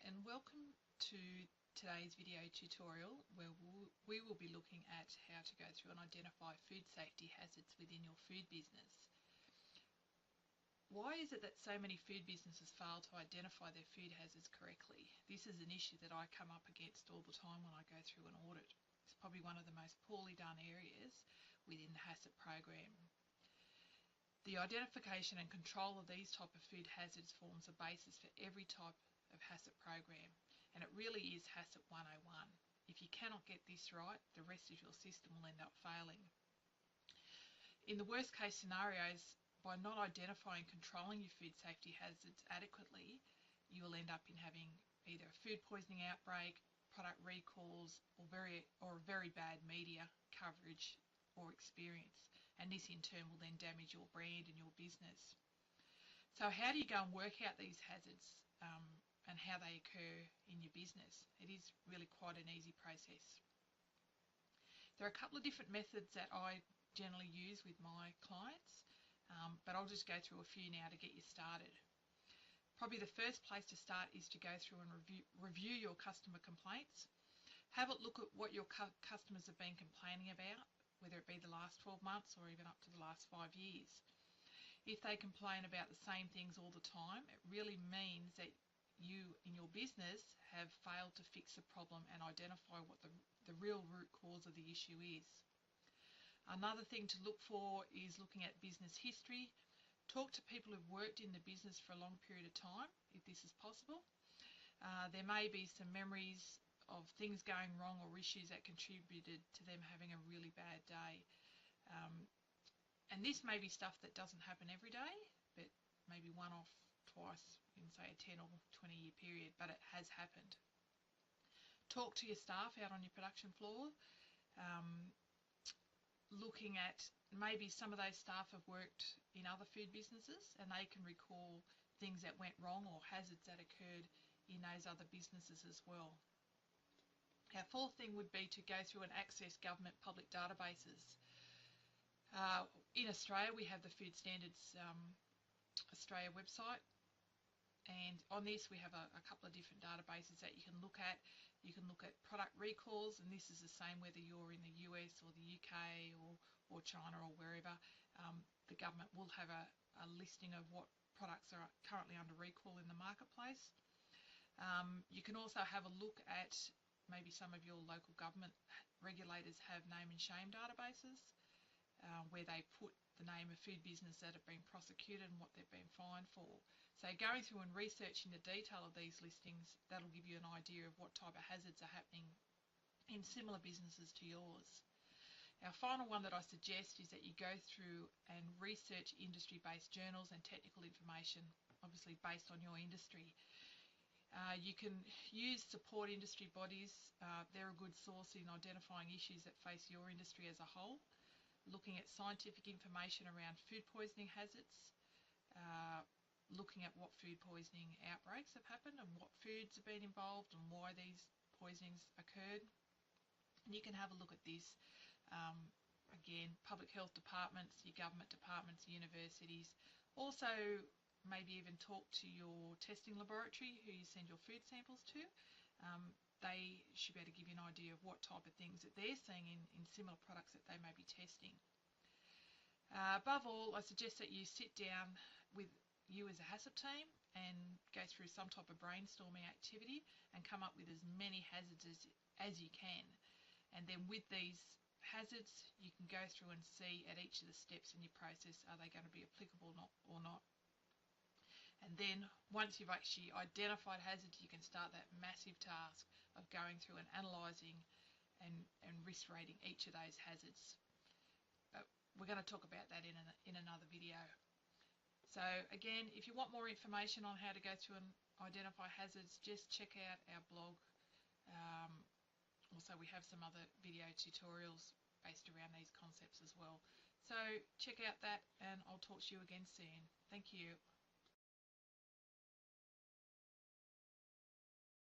and welcome to today's video tutorial where we will be looking at how to go through and identify food safety hazards within your food business. Why is it that so many food businesses fail to identify their food hazards correctly? This is an issue that I come up against all the time when I go through an audit. It's probably one of the most poorly done areas within the HACCP program. The identification and control of these type of food hazards forms the basis for every type of HACCP program, and it really is HACCP 101. If you cannot get this right, the rest of your system will end up failing. In the worst case scenarios, by not identifying and controlling your food safety hazards adequately, you will end up in having either a food poisoning outbreak, product recalls, or very bad media coverage or experience, and this in turn will then damage your brand and your business. So how do you go and work out these hazards and how they occur in your business? It is really quite an easy process. There are a couple of different methods that I generally use with my clients, but I'll just go through a few now to get you started. Probably the first place to start is to go through and review your customer complaints. Have a look at what your customers have been complaining about, whether it be the last 12 months or even up to the last 5 years. If they complain about the same things all the time, it really means that you in your business have failed to fix the problem and identify what the real root cause of the issue is. Another thing to look for is looking at business history. Talk to people who've worked in the business for a long period of time, if this is possible. There may be some memories of things going wrong or issues that contributed to them having a really bad day. And this may be stuff that doesn't happen every day, but maybe one off, twice in say a 10 or 20 year period, but it has happened. Talk to your staff out on your production floor, looking at maybe some of those staff have worked in other food businesses and they can recall things that went wrong or hazards that occurred in those other businesses as well. Our fourth thing would be to go through and access government public databases. In Australia we have the Food Standards Australia website, and on this we have a couple of different databases that you can look at. You can look at product recalls, and this is the same whether you're in the US or the UK or China or wherever. The government will have a listing of what products are currently under recall in the marketplace. You can also have a look at maybe some of your local government regulators have name and shame databases where they put the name of food business that have been prosecuted and what they've been fined for. So going through and researching the detail of these listings, that'll give you an idea of what type of hazards are happening in similar businesses to yours. Our final one that I suggest is that you go through and research industry-based journals and technical information, obviously based on your industry. You can use support industry bodies. They're a good source in identifying issues that face your industry as a whole. Looking at scientific information around food poisoning hazards, looking at what food poisoning outbreaks have happened and what foods have been involved and why these poisonings occurred. And you can have a look at this. Again, public health departments, your government departments, universities. Also, maybe even talk to your testing laboratory who you send your food samples to. They should be able to give you an idea of what type of things that they're seeing in similar products that they may be testing. Above all, I suggest that you sit down with you as a HACCP team and go through some type of brainstorming activity and come up with as many hazards as you can. And then with these hazards, you can go through and see at each of the steps in your process, are they going to be applicable or not. And then once you've actually identified hazards, you can start that massive task of going through and analysing and risk rating each of those hazards. But we're going to talk about that in another video. So again, if you want more information on how to go through and identify hazards, just check out our blog. Also we have some other video tutorials based around these concepts as well. So check out that, and I'll talk to you again soon. Thank you.